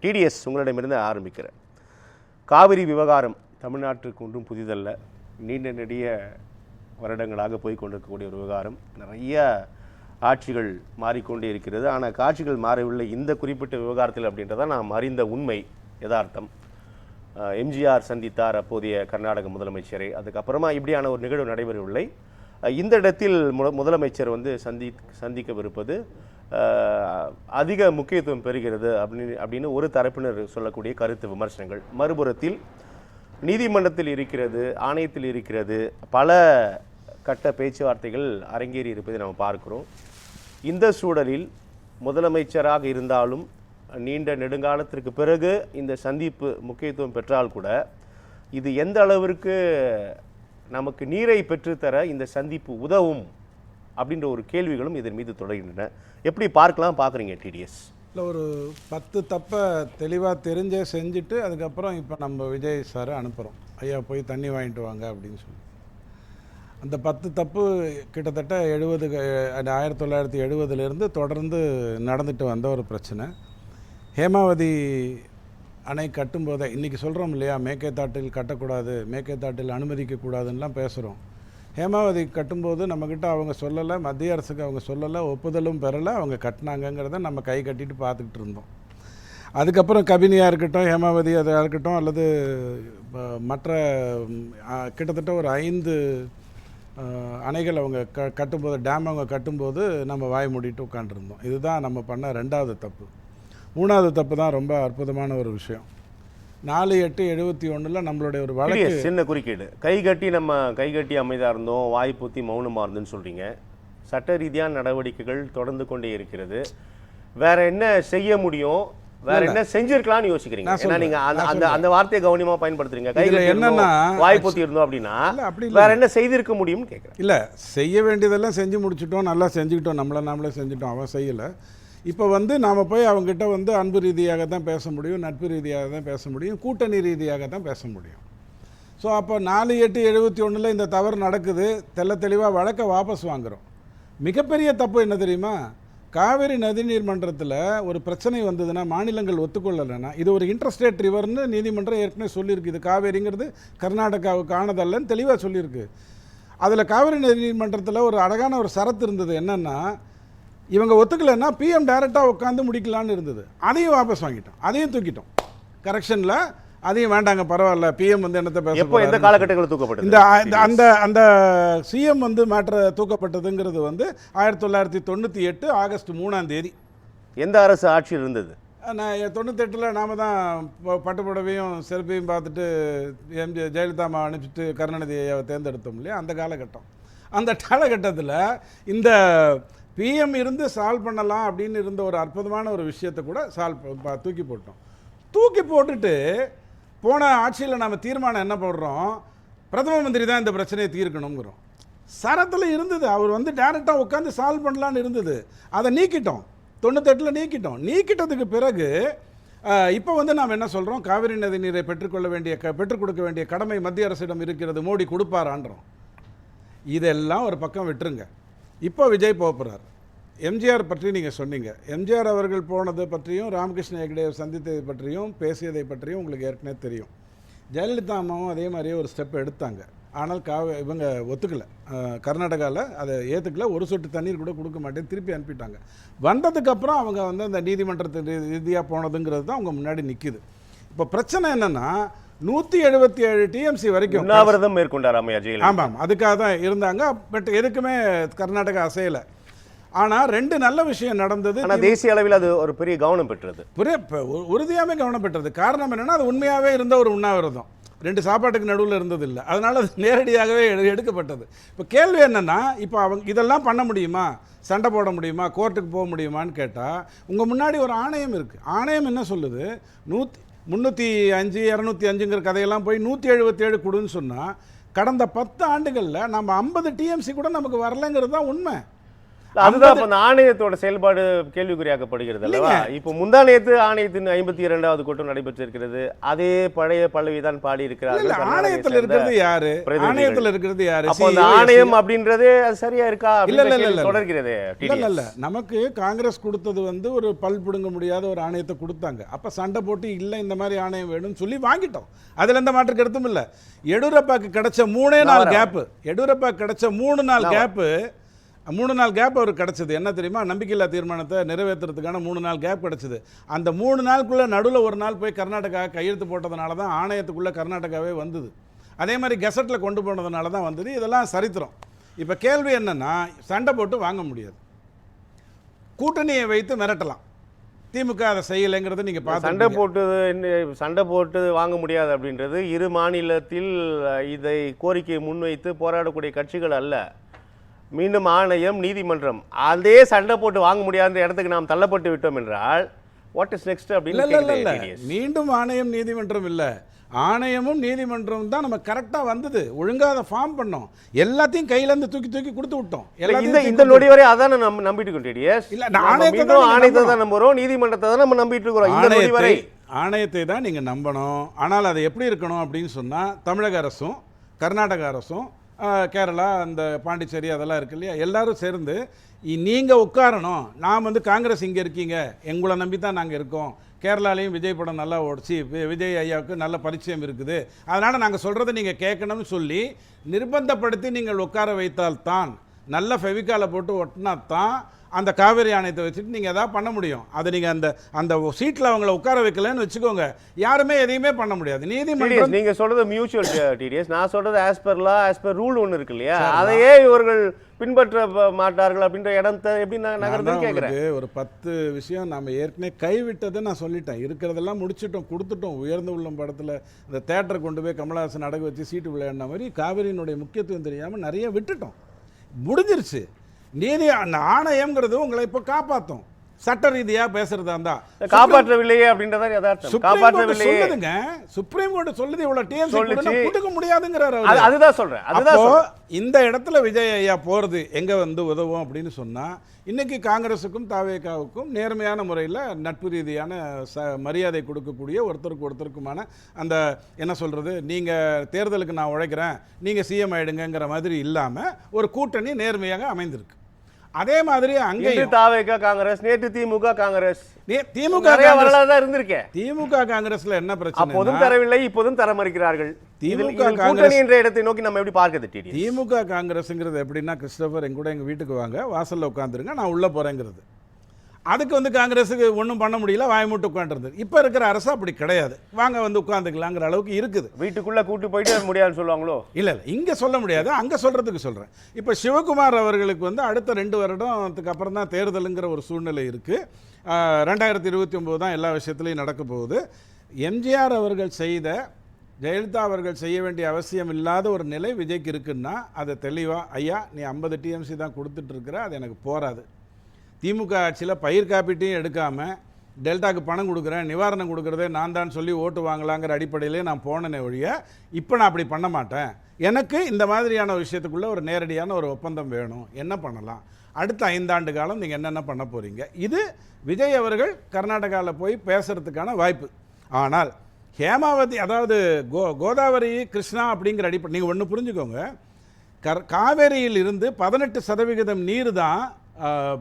TDS உங்களிடமிருந்து ஆரம்பிக்கிறேன். காவிரி விவகாரம் தமிழ்நாட்டுக்கு ஒன்றும் புதிதல்ல, நீண்ட நெடிய வருடங்களாக போய் கொண்டிருக்கக்கூடிய ஒரு விவகாரம். நிறைய ஆட்சிகள் மாறிக்கொண்டே இருக்கிறது, ஆனால் காட்சிகள் மாறவில்லை இந்த குறிப்பிட்ட விவகாரத்தில் அப்படின்றதான் நாம் அறிந்த உண்மை, யதார்த்தம். எம்ஜிஆர் சந்தித்தார் அப்போதைய கர்நாடக முதலமைச்சரை, அதுக்கப்புறமா இப்படியான ஒரு நிகழ்வு நடைபெறவில்லை. இந்த இடத்தில் முதலமைச்சர் சந்திக்கவிருப்பது அதிக முக்கியத்துவம் பெறுகிறது அப்படின்னு ஒரு தரப்பினர் சொல்லக்கூடிய கருத்து விமர்சனங்கள். மறுபுறத்தில் நீதிமன்றத்தில் இருக்கிறது, ஆணையத்தில் இருக்கிறது, பல கட்ட பேச்சுவார்த்தைகள் அரங்கேறி இருப்பதை நாம் பார்க்கிறோம். இந்த சூழலில் முதலமைச்சராக இருந்தாலும் நீண்ட நெடுங்காலத்திற்கு பிறகு இந்த சந்திப்பு முக்கியத்துவம் பெற்றால் கூட இது எந்த அளவிற்கு நமக்கு நீரை பெற்றுத்தர இந்த சந்திப்பு உதவும் அப்படின்ற ஒரு கேள்விகளும் இதன் மீது தொடர்கின்றன. எப்படி பார்க்குறீங்க டிடிஎஸ்? இல்லை, ஒரு 10 தப்பை தெளிவாக தெரிஞ்சே செஞ்சுட்டு அதுக்கப்புறம் இப்போ நம்ம விஜய் சாரை அனுப்புகிறோம், ஐயா போய் தண்ணி வாங்கிட்டு வாங்க அப்படின்னு சொல்லி. அந்த 10 தப்பு கிட்டத்தட்ட 1970 தொடர்ந்து நடந்துட்டு வந்த ஒரு பிரச்சனை. ஹேமாவதி அணை கட்டும்போதே இன்றைக்கி சொல்கிறோம் இல்லையா, மேற்கேத்தாட்டில் கட்டக்கூடாது, மேற்கேத்தாட்டில் அனுமதிக்கக்கூடாதுன்னெலாம் பேசுகிறோம். ஹேமாவதி கட்டும்போது நம்மக்கிட்ட அவங்க சொல்லலை, மத்திய அரசுக்கு அவங்க சொல்லலை, ஒப்புதலும் பெறலை, அவங்க கட்டினாங்கங்கிறத நம்ம கை கட்டிட்டு பார்த்துக்கிட்டு இருந்தோம். அதுக்கப்புறம் கபினியாக இருக்கட்டும், ஹேமாவதி அதாக இருக்கட்டும், அல்லது மற்ற கிட்டத்தட்ட ஒரு 5 அணைகள் அவங்க கட்டும்போது, டேம் அவங்க கட்டும்போது நம்ம வாய் மூடிட்டு உட்காந்துருந்தோம். இதுதான் நம்ம பண்ண 2வது தப்பு. 3வது தப்பு தான் ரொம்ப அற்புதமான ஒரு விஷயம். 4/8/71 நம்மளுடைய ஒரு வழக்கு. சின்ன குறுக்கீடு, நம்ம கைகட்டி அமைதியாக இருந்தோம், வாய் பூத்தி மௌனமாக இருந்துன்னு சொல்கிறீங்க. சட்ட ரீதியான நடவடிக்கைகள் தொடர்ந்து கொண்டே இருக்கிறது. வேற என்ன செய்ய முடியும், வேற என்ன செஞ்சிருக்கலாம்னு யோசிக்கிறீங்க? ஏன்னா நீங்க அந்த வார்த்தையை கவனமா பயன்படுத்துறீங்க. கையில என்னன்னா வாய் பூத்தி இருந்தோம் அப்படின்னா வேற என்ன செய்திருக்க முடியும்னு கேட்குறேன். இல்லை, செய்ய வேண்டியதெல்லாம் செஞ்சு முடிச்சுட்டோம், நல்லா செஞ்சுக்கிட்டோம், நாமளே செஞ்சுட்டோம், அவன் செய்யலை. இப்போ நாம் போய் அவங்ககிட்ட அன்பு ரீதியாக தான் பேச முடியும், நட்பு ரீதியாக தான் பேச முடியும், கூட்டணி ரீதியாக தான் பேச முடியும். ஸோ அப்போ 4/8/71 இந்த தவறு நடக்குது, தெளிவாக வழக்கை வாபஸ் வாங்குகிறோம். மிகப்பெரிய தப்பு என்ன தெரியுமா? காவிரி நதிநீர் மன்றத்தில் ஒரு பிரச்சனை வந்ததுன்னா, மாநிலங்கள் ஒத்துக்கொள்ளலைன்னா, இது ஒரு இன்டர்ஸ்டேட் ரிவர்னு நீதிமன்றம் ஏற்கனவே சொல்லியிருக்கு. இது காவேரிங்கிறது கர்நாடகாவுக்கு ஆனதல்லன்னு தெளிவாக சொல்லியிருக்கு. அதில் காவிரி நதிநீர் மன்றத்தில் ஒரு அழகான ஒரு சரத்து இருந்தது. என்னென்னா, இவங்க ஒத்துக்கலைன்னா பிஎம் டைரெக்டாக உட்காந்து முடிக்கலான்னு இருந்தது. அதையும் வாபஸ் வாங்கிட்டோம், அதையும் தூக்கிட்டோம். கரெக்ஷனில் அதையும் வேண்டாங்க, பரவாயில்ல, பிஎம் என்னத்தை பேச, எந்த காலகட்டங்களில் தூக்கப்பட்டது இந்த அந்த சிஎம் மேட்ரு தூக்கப்பட்டதுங்கிறது 1998 ஆகஸ்ட் 3 எந்த அரசு ஆட்சி இருந்தது? நான் 98 நாம் தான் பட்டுப்புடவையும் செல்ஃபியும் பார்த்துட்டு ஜெயலலிதா அம்மா அனுப்பிச்சிட்டு கருணாநிதி ஐயாவை தேர்ந்தெடுத்தோம் இல்லையா, அந்த காலகட்டம். அந்த காலகட்டத்தில் இந்த பிஎம் இருந்து சால்வ் பண்ணலாம் அப்படின்னு இருந்த ஒரு அற்புதமான ஒரு விஷயத்தை கூட தூக்கி போட்டோம். தூக்கி போட்டுட்டு போன ஆட்சியில் நம்ம தீர்மானம் என்ன போடுறோம், பிரதம மந்திரி தான் இந்த பிரச்சனையை தீர்க்கணுங்கிறோம். சரத்தில் இருந்தது, அவர் டைரெக்டாக உட்காந்து சால்வ் பண்ணலான்னு இருந்தது. அதை நீக்கிட்டோம், 98 நீக்கிட்டோம். நீக்கிட்டதுக்கு பிறகு இப்போ நாம் என்ன சொல்கிறோம், காவிரி நதி நீரை பெற்றுக் கொடுக்க வேண்டிய கடமை மத்திய அரசிடம் இருக்கிறது, மோடி கொடுப்பாரான்றோம். இதெல்லாம் ஒரு பக்கம் விட்டுருங்க. இப்போ விஜய் போகிறார். எம்ஜிஆர் பற்றி நீங்கள் சொன்னீங்க. எம்ஜிஆர் அவர்கள் போனதை பற்றியும், ராமகிருஷ்ண ஹெக்டேவை சந்தித்ததை பற்றியும், பேசியதை பற்றியும் உங்களுக்கு ஏற்கனவே தெரியும். ஜெயலலிதா அம்மாவும் அதே மாதிரியே ஒரு ஸ்டெப் எடுத்தாங்க. ஆனால் இவங்க ஒத்துக்கலை, கர்நாடகாவில் அதை ஏற்றுக்கல. ஒரு சொட்டு தண்ணீர் கூட கொடுக்க மாட்டேன்னு திருப்பி அனுப்பிட்டாங்க. வந்ததுக்கப்புறம் அவங்க அந்த நீதிமன்றத்து ரீதியாக போனதுங்கிறது தான் அவங்க முன்னாடி நிற்கிது. இப்போ பிரச்சனை என்னென்னா, 177 டிஎம்சி வரைக்கும் உண்ணாவிரதம் மேற்கொண்டார் அம்மையா ஜெயலலிதா. ஆமாம், அதுக்காக தான் இருந்தாங்க. பட் எதுக்குமே கர்நாடகா அசையலை. ஆனால் 2 நல்ல விஷயம் நடந்தது. ஆனால் தேசிய அளவில் அது ஒரு பெரிய கவனம் பெற்றது, உறுதியாகவே கவனம் பெற்றது. காரணம் என்னென்னா, அது உண்மையாகவே இருந்த ஒரு உண்ணாவிரதம், 2 சாப்பாட்டுக்கு நடுவில் இருந்ததில்லை. அதனால் அது நேரடியாகவே எடுக்கப்பட்டது. இப்போ கேள்வி என்னென்னா, இப்போ அவங்க இதெல்லாம் பண்ண முடியுமா, சண்டை போட முடியுமா, கோர்ட்டுக்கு போக முடியுமான்னு கேட்டால், உங்கள் முன்னாடி ஒரு ஆணையம் இருக்குது. ஆணையம் என்ன சொல்லுது, 305 205ங்கிற கதையெல்லாம் போய் 177 கொடுன்னு சொன்னால், கடந்த 10 ஆண்டுகளில் நம்ம 50 டிஎம்சி கூட நமக்கு வரலைங்கிறது தான் உண்மை. அதுதான் இப்ப அந்த ஆணையத்தோட செயல்பாடு கேள்விக்குறியாக்கப்படுகிறது அல்லவா? இப்போ முந்தானேத்து ஆணையத்தின் 52வது கூட்டம் நடைபெற்றிருக்கிறது. அதே பழைய பல்லவிதான் பாடி இருக்கிறார்கள். ஆணையத்தில் இருக்கிறது யாரு? ஆணையத்தில் இருக்கிறது யாரு? அப்போ அந்த ஆணையம் அப்படின்றதே அது சரியா இருக்கா? தொடர்கிறது. இல்ல நமக்கு காங்கிரஸ் கொடுத்தது வந்து ஒரு பல் பிடுங்க முடியாத ஒரு ஆணையத்தை கொடுத்தாங்க. அப்ப சண்டை போட்டு இல்ல இந்த மாதிரி ஆணையம் வேணும்னு சொல்லி வாங்கிட்டோம். அதுல எந்த மாற்று கருத்தும் இல்ல. எடியூரப்பாக்கு கிடைச்ச 3 நாள் கேப், எடியூரப்பாக்கு கிடைச்ச 3 நாள் கேப், 3 நாள் கேப் அவருக்கு கிடைச்சது. என்ன தெரியுமா? நம்பிக்கையில்லா தீர்மானத்தை நிறைவேற்றுறதுக்கான 3 நாள் கேப் கிடைச்சது. அந்த 3 நாளுக்குள்ள நடுவில் ஒரு நாள் போய் கர்நாடகா கையெழுத்து போட்டதுனால தான் ஆணையத்துக்குள்ள கர்நாடகாவே வந்தது. அதே மாதிரி கெசட்டில் கொண்டு போனதுனால தான் வந்தது. இதெல்லாம் சரித்திரம். இப்போ கேள்வி என்னன்னா, சண்டை போட்டு வாங்க முடியாது, கூட்டணியை வைத்து மிரட்டலாம். திமுக அதை செய்யலைங்கிறத நீங்க பார்த்து சண்டை போட்டு வாங்க முடியாது அப்படின்றது இரு மாநிலத்தில் இதை கோரிக்கையை முன்வைத்து போராடக்கூடிய கட்சிகள் அல்ல. மீண்டும் ஆணையம், நீதிமன்றம், அதே சண்டை போட்டு வாங்க முடியாத இடத்துக்கு நாம் தள்ளப்பட்டு விட்டோம் என்றால் வாட் இஸ் நெக்ஸ்ட் அப்படின்னு. மீண்டும் ஆணையம் நீதிமன்றம் இல்ல, ஆணையமும் நீதிமன்றம் தான் நம்ம கரெக்டா வந்தது. ஒழுங்கா அதை ஃபார்ம் பண்ணோம், எல்லாத்தையும் கையில இருந்து தூக்கி தூக்கி கொடுத்து விட்டோம். இந்த நொடி வரை அதான் நம்ம நம்பிட்டு இருக்கோம். இல்ல ஆணையத்தை தான் நம்புறோம், நீதிமன்றத்தை தான் நம்ம நம்பிட்டு இருக்கிறோம். இந்த நொடி வரை ஆணையத்தை தான் நீங்க நம்பணும். ஆனால் அது எப்படி இருக்கணும் அப்படின்னு சொன்னா, தமிழக அரசும் கர்நாடக அரசும் கேரளா, அந்த பாண்டிச்சேரி அதெல்லாம் இருக்கு இல்லையா, எல்லாரும் சேர்ந்து நீங்கள் உட்காரணும். நான் வந்து காங்கிரஸ் இங்கே இருக்கீங்க, எங்களை நம்பி தான் நாங்கள் இருக்கோம், கேரளாலையும் விஜய் படம் நல்லா ஓடிச்சு, விஜய் ஐயாவுக்கு நல்ல பரிச்சயம் இருக்குது, அதனால் நாங்கள் சொல்கிறத நீங்கள் கேட்கணும்னு சொல்லி நிர்பந்தப்படுத்தி நீங்கள் உட்கார வைத்தால்தான், நல்ல ஃபெவிகாலை போட்டு ஒட்டினா தான் அந்த காவேரி ஆணையத்தை வச்சுட்டு நீங்கள் எதாவது பண்ண முடியும். அதை நீங்கள் அந்த சீட்டில் அவங்கள உட்கார வைக்கலன்னு வச்சுக்கோங்க, யாருமே எதையுமே பண்ண முடியாது. நீதிமன்றம் நீங்கள் சொல்கிறது மியூச்சுவல் டிடிஎஸ், நான் சொல்கிறது ஆஸ் பர் லா, ஆஸ் பர் ரூல் ஒன்று இருக்கு இல்லையா, அதையே இவர்கள் பின்பற்ற மாட்டார்கள் அப்படின்ற இடத்தை எப்படி நான் நகர்ந்து கேட்குறேன். ஒரு 10 விஷயம் நம்ம ஏற்கனவே கைவிட்டதை நான் சொல்லிட்டேன். இருக்கிறதெல்லாம் முடிச்சிட்டோம், கொடுத்துட்டோம். உயர்ந்த உள்ளம் படத்தில் இந்த தேட்டரை கொண்டு போய் கமலஹாசன் அடகு வச்சு சீட்டு விளையாடின மாதிரி காவிரியினுடைய முக்கியத்துவம் தெரியாமல் நிறைய விட்டுட்டோம், முடிஞ்சிருச்சு. நீதி ஆணையம்ங்கிறது உங்களை இப்போ காப்பாற்றும். சட்ட ரீதியா பேசுறதா இருந்தா காப்பாற்றவில்லையே அப்படின்றத யதார்த்தம். காப்பாற்றவில்லையே சொல்லுதுங்க, சுப்ரீம் கோர்ட் சொல்லுது, இவ்வளவு டிஎம்சி கொடுக்க முடியாதுங்கறாரு. அதுதான் சொல்றேன். அதுதான் இந்த இடத்துல விஜய் ஐயா போறது எங்க வந்து உதவும் அப்படின்னு சொன்னா, இன்னைக்கு காங்கிரஸுக்கும் தாவேகாவுக்கும் நேர்மையான முறையில் நட்பு ரீதியான மரியாதை கொடுக்கக்கூடிய ஒருத்தருக்குமான அந்த என்ன சொல்றது, நீங்க தேர்தலுக்கு நான் உழைக்கிறேன், நீங்க சிஎம் ஆயிடுங்கிற மாதிரி இல்லாம ஒரு கூட்டணி நேர்மையாக அமைந்திருக்கு. அதே மாதிரி அங்கே தாவேகா காங்கிரஸ், நேற்று திமுக காங்கிரஸ், திமுக இருந்திருக்கேன். திமுக காங்கிரஸ்ல என்ன பிரச்சனை? அப்போதும் தரவில்லை, இப்போதும் தர மறுக்கிறார்கள். திமுக காங்கிரஸ் என்ற இடத்தை நோக்கி நம்ம எப்படி பார்க்குது? திமுக காங்கிரஸ்ங்கிறது எப்படின்னா, கிறிஸ்டோபர் எங்க கூட எங்க வீட்டுக்கு வாங்க, வாசல்ல உட்காந்துருங்க, நான் உள்ள போறேங்கிறது. அதுக்கு வந்து காங்கிரஸுக்கு ஒன்றும் பண்ண முடியல, வாய்மூட்டு உட்காந்துருந்தது. இப்போ இருக்கிற அரசு அப்படி கிடையாது, வாங்க வந்து உட்காந்துக்கலாங்கிற அளவுக்கு இருக்குது. வீட்டுக்குள்ளே கூட்டு போயிட்டு முடியாதுன்னு சொல்லுவாங்களோ? இல்லை இல்லை, இங்கே சொல்ல முடியாது, அங்கே சொல்கிறதுக்கு சொல்கிறேன். இப்போ சிவகுமார் அவர்களுக்கு வந்து அடுத்த 2 வருடத்துக்கு அப்புறம் தான் தேர்தலுங்கிற ஒரு சூழ்நிலை இருக்குது. 2029 தான் எல்லா விஷயத்துலையும் நடக்க போகுது. எம்ஜிஆர் அவர்கள் செய்த, ஜெயலலிதா அவர்கள் செய்ய வேண்டிய அவசியம் இல்லாத ஒரு நிலை விஜய்க்கு இருக்குன்னா, அதை தெளிவாக, ஐயா நீ 50 டிஎம்சி தான் கொடுத்துட்ருக்குற, அது எனக்கு போராது. திமுக ஆட்சியில் பயிர் காப்பீட்டையும் எடுக்காமல் டெல்டாக்கு பணம் கொடுக்குறேன், நிவாரணம் கொடுக்குறதே நான் தான் சொல்லி ஓட்டு வாங்கலாங்கிற அடிப்படையிலே நான் போனேனே ஒழிய, இப்போ நான் அப்படி பண்ண மாட்டேன். எனக்கு இந்த மாதிரியான விஷயத்துக்குள்ளே ஒரு நேரடியான ஒரு ஒப்பந்தம் வேணும். என்ன பண்ணலாம், அடுத்த 5 ஆண்டு காலம் நீங்கள் என்னென்ன பண்ண போகிறீங்க? இது விஜய் அவர்கள் கர்நாடகாவில் போய் பேசுகிறதுக்கான வாய்ப்பு. ஆனால் ஹேமாவதி, அதாவது கோதாவரி கிருஷ்ணா அப்படிங்கிற அடிப்படை நீங்கள் ஒன்று புரிஞ்சுக்கோங்க, காவேரியில் இருந்து 18% நீர் தான்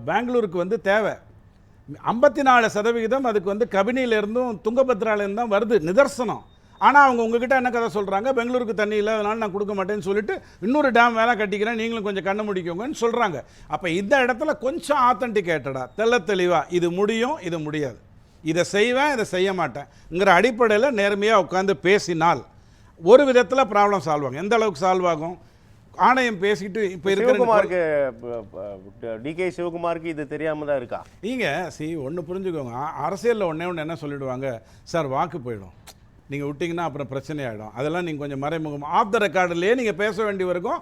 பெங்களூருக்கு வந்து தேவை. 54% அதுக்கு வந்து கபினியிலேருந்தும் துங்கபத்ராலேருந்து தான் வருது, நிதர்சனம். ஆனால் அவங்க உங்ககிட்ட என்ன கதை சொல்கிறாங்க, பெங்களூருக்கு தண்ணி இல்லை அதனால் நான் கொடுக்க மாட்டேன்னு சொல்லிட்டு இன்னொரு டேம் வேலை கட்டிக்கிறேன், நீங்களும் கொஞ்சம் கண்ணு முடிக்கோங்கன்னு சொல்கிறாங்க. அப்போ இந்த இடத்துல கொஞ்சம் ஆத்தென்டிகேட்டடாக தெள்ள தெளிவாக இது முடியும், இது முடியாது, இதை செய்வேன், இதை செய்ய மாட்டேங்கிற அடிப்படையில் நேர்மையாக உட்காந்து பேசினால் ஒரு விதத்தில் ப்ராப்ளம் சால்வ் ஆகும். எந்த அளவுக்கு சால்வ் ஆகும்? ஆணையம் பேசிட்டு இப்போ சிவகுமாருக்கு, டிகே சிவகுமாருக்கு இது தெரியாமல் தான் இருக்கா? நீங்கள் ஒன்று புரிஞ்சுக்கோங்க, அரசியலில் ஒன்று என்ன சொல்லிடுவாங்க, சார் வாக்கு போயிடும், நீங்கள் விட்டிங்கன்னா அப்புறம் பிரச்சனை ஆகிடும், அதெல்லாம் நீங்கள் கொஞ்சம் மறைமுகம் ஆஃப் த ரெக்கார்டிலே நீங்கள் பேச வேண்டி இருக்கும்,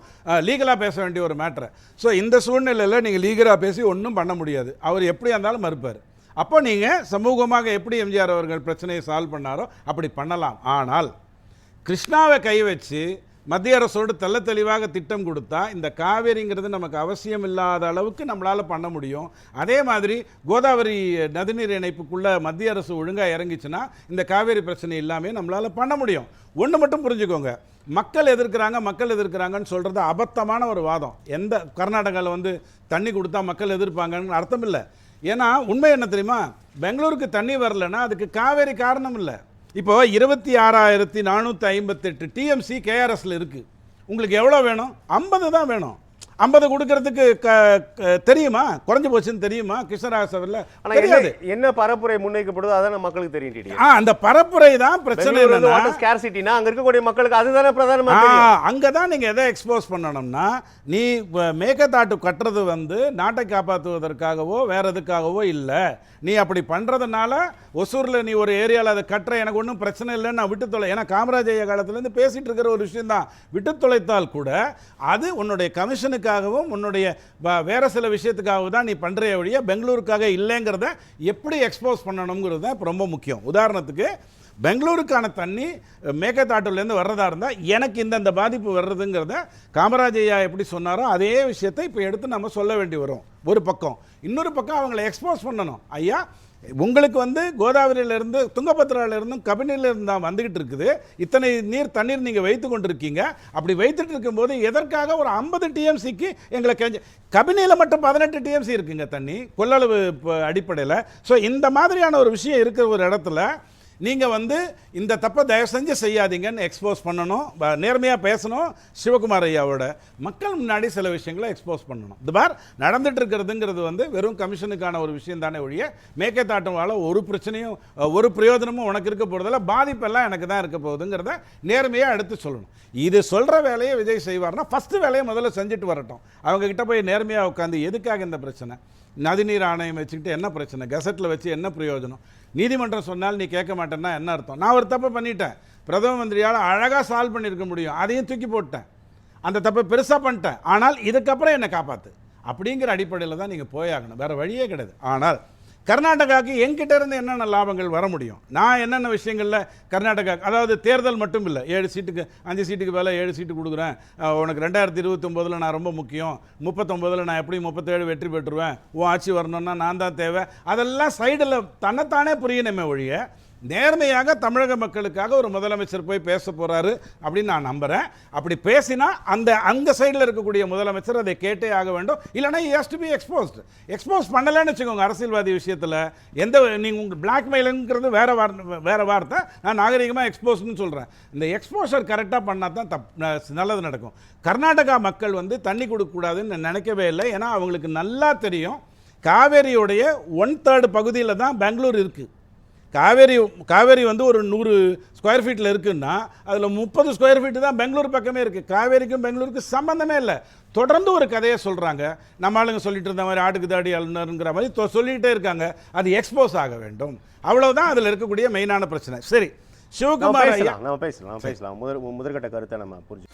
லீகலாக பேச வேண்டிய ஒரு மேட்ரு. ஸோ இந்த சூழ்நிலையில் நீங்கள் லீகலாக பேசி ஒன்றும் பண்ண முடியாது, அவர் எப்படியா இருந்தாலும் மறுப்பார். அப்போ நீங்கள் சமூகமாக எப்படி எம்ஜிஆர் அவர்கள் பிரச்சனையை சால்வ் பண்ணாரோ அப்படி பண்ணலாம். ஆனால் கிருஷ்ணாவை கை வச்சு மத்திய அரசோடு தெள்ள தெளிவாக திட்டம் கொடுத்தா இந்த காவேரிங்கிறது நமக்கு அவசியம் இல்லாத அளவுக்கு நம்மளால் பண்ண முடியும். அதே மாதிரி கோதாவரி நதிநீர் இணைப்புக்குள்ள மத்திய அரசு ஒழுங்காக இறங்கிச்சுன்னா இந்த காவேரி பிரச்சனை இல்லாமல் நம்மளால் பண்ண முடியும். ஒன்று மட்டும் புரிஞ்சுக்கோங்க, மக்கள் எதிர்க்கிறாங்கன்னு சொல்கிறது அபத்தமான ஒரு வாதம். எந்த கர்நாடகாவில் வந்து தண்ணி கொடுத்தா மக்கள் எதிர்ப்பாங்கன்னு அர்த்தம் இல்லை. ஏன்னா உண்மை என்ன தெரியுமா, பெங்களூருக்கு தண்ணி வரலன்னா அதுக்கு காவேரி காரணம் இல்லை. இப்போ 26,458 டிஎம்சி கேஆர்எஸ்ல இருக்கு. உங்களுக்கு எவ்வளோ வேணும்? 50 தான் வேணும். 50 கொடுக்கறதுக்கு தெரியுமா குறைஞ்சு போச்சுன்னு தெரியுமா? கிருஷ்ணராஜ தெரியாது. என்ன பரப்புரை முன்வைக்கப்படுதோ அதான் மக்களுக்கு தெரியும். அந்த பரப்புரை தான் பிரச்சனை. ஸ்கார்சிட்டினா அங்க இருக்கக்கூடிய மக்களுக்கு அதுதானே பிரதானமா. அங்கதான் நீங்க எதை எக்ஸ்போஸ் பண்ணணும்னா, நீ மேகதாட்டு கட்டுறது வந்து நாட்டை காப்பாற்றுவதற்காகவோ வேற எதுக்காகவோ இல்லை. நீ அப்படி பண்றதுனால ஒசூர்ல நீ ஒரு ஏரியாவில் அதை கட்டுற எனக்கு ஒன்றும் பிரச்சனை இல்லைன்னு நான் விட்டு தொலை. ஏன்னா காமராஜ் ஐயா காலத்துலேருந்து பேசிட்டு இருக்கிற ஒரு விஷயம் தான். விட்டு தொலைத்தால் கூட அது உன்னுடைய கமிஷனுக்காகவும் உன்னுடைய வேற சில விஷயத்துக்காகவும் தான் நீ பண்ற வழியா பெங்களூருக்காக இல்லைங்கிறத எப்படி எக்ஸ்போஸ் பண்ணணுங்கிறது தான் இப்போ ரொம்ப முக்கியம். உதாரணத்துக்கு பெங்களூருக்கான தண்ணி மேகதாட்டுலேருந்து வர்றதா இருந்தால் எனக்கு இந்த பாதிப்பு வர்றதுங்கிறத காமராஜ் ஐயா எப்படி சொன்னாரோ அதே விஷயத்தை இப்போ எடுத்து நம்ம சொல்ல வேண்டி வரும் ஒரு பக்கம். இன்னொரு பக்கம் அவங்களை எக்ஸ்போஸ் பண்ணணும். ஐயா உங்களுக்கு வந்து கோதாவரியிலேருந்து துங்கபத்ராவிலேருந்தும் கபினிலேருந்து தான் வந்துக்கிட்டு இருக்குது. இத்தனை தண்ணீர் நீங்கள் வைத்து கொண்டு இருக்கீங்க. அப்படி வைத்துட்டு இருக்கும்போது எதற்காக ஒரு 50 டிஎம்சிக்கு எங்களை கபினியில் மட்டும் 18 டிஎம்சி இருக்குங்க தண்ணி கொள்ளளவு அடிப்படையில். ஸோ இந்த மாதிரியான ஒரு விஷயம் இருக்கிற ஒரு இடத்துல நீங்கள் வந்து இந்த தப்பை தயவு செஞ்சு செய்யாதீங்கன்னு எக்ஸ்போஸ் பண்ணணும். நேர்மையாக பேசணும். சிவகுமார் ஐயாவோட மக்கள் முன்னாடி சில விஷயங்களை எக்ஸ்போஸ் பண்ணணும். இது பார் நடந்துட்டு இருக்கிறதுங்கிறது வந்து வெறும் கமிஷனுக்கான ஒரு விஷயம் தானே ஒழிய மேற்கத்தாட்டவால ஒரு பிரச்சனையும் ஒரு பிரயோஜனமும் உனக்கு இருக்க போகிறதில்ல, பாதிப்பெல்லாம் எனக்கு தான் இருக்க போகுதுங்கிறத நேர்மையாக எடுத்து சொல்லணும். இது சொல்கிற வேலையை விஜய் செய்வார்னா ஃபஸ்ட்டு வேலையை முதல்ல செஞ்சுட்டு வரட்டும். அவங்கக்கிட்ட போய் நேர்மையாக உட்காந்து எதுக்காக இந்த பிரச்சனை, நதிநீர் ஆணையம் வச்சுக்கிட்டு என்ன பிரச்சனை, கெசட்டில் வச்சு என்ன பிரயோஜனம், நீதிமன்றம் சொன்னால் நீ கேட்க மாட்டேன்னா என்ன அர்த்தம்? நான் ஒரு தப்பை பண்ணிட்டேன், பிரதம மந்திரியால் அழகாக சால்வ் பண்ணியிருக்க முடியும், அதையும் தூக்கி போட்டேன், அந்த தப்பை பெருசாக பண்ணிட்டேன், ஆனால் இதுக்கப்புறம் என்னை காப்பாற்று அப்படிங்கிற அடிப்படையில் தான் நீங்கள் போயாகணும். வேறு வழியே கிடையாது. ஆனால் கர்நாடகாவுக்கு என்கிட்ட இருந்து என்னென்ன லாபங்கள் வர முடியும், நான் என்னென்ன விஷயங்களில் கர்நாடகா, அதாவது தேர்தல் மட்டும் இல்லை, 7 சீட்டுக்கு 5 சீட்டுக்கு மேலே 7 சீட்டு கொடுக்குறேன், உனக்கு 2029 நான் ரொம்ப முக்கியம், 39 நான் எப்படி 37 வெற்றி பெற்றுருவேன், உன் ஆட்சி வரணும்னா நான் தான் தேவை, அதெல்லாம் சைடில் தன்னைத்தானே புரியணுமே ஒழிய நேர்மையாக தமிழக மக்களுக்காக ஒரு முதலமைச்சர் போய் பேச போகிறாரு அப்படின்னு நான் நம்புகிறேன். அப்படி பேசினா அந்த சைடில் இருக்கக்கூடிய முதலமைச்சர் அதை கேட்டே ஆக வேண்டும். இல்லைனா ஹஸ் டு பி எக்ஸ்போஸ் பண்ணலன்னு வச்சுக்கோங்க. அரசியல்வாதி விஷயத்தில் நீங்கள் உங்கள் பிளாக்மெயிலுங்கிறது வேற வார்த்தை, நான் நாகரிகமாக எக்ஸ்போஸ்ன்னு சொல்கிறேன். இந்த எக்ஸ்போஷர் கரெக்டாக பண்ணால் தான் நல்லது நடக்கும். கர்நாடகா மக்கள் வந்து தண்ணி கொடுக்கக்கூடாதுன்னு நினைக்கவே இல்லை. ஏன்னா அவங்களுக்கு நல்லா தெரியும் காவேரியோடைய 1/3 பகுதியில் தான் பெங்களூர் இருக்குது. காவேரி வந்து ஒரு 100 ஸ்கொயர் ஃபீட்டில் இருக்குன்னா அதில் 30 ஸ்கொயர் ஃபீட்டு தான் பெங்களூர் பக்கமே இருக்குது. காவேரிக்கும் பெங்களூருக்கும் சம்மந்தமே இல்லை. தொடர்ந்து ஒரு கதையை சொல்கிறாங்க. நம்ம ஆளுங்க சொல்லிட்டு இருந்த மாதிரி ஆட்டுக்கு தாடி அழுனருங்கிற மாதிரி சொல்லிகிட்டே இருக்காங்க. அது எக்ஸ்போஸ் ஆக வேண்டும். அவ்வளவுதான் அதில் இருக்கக்கூடிய மெயினான பிரச்சனை. சரி, சிவகுமார் ஐயா நம்ம பேசலாம். முதற்கட்ட கருத்தை நம்ம புரிஞ்சு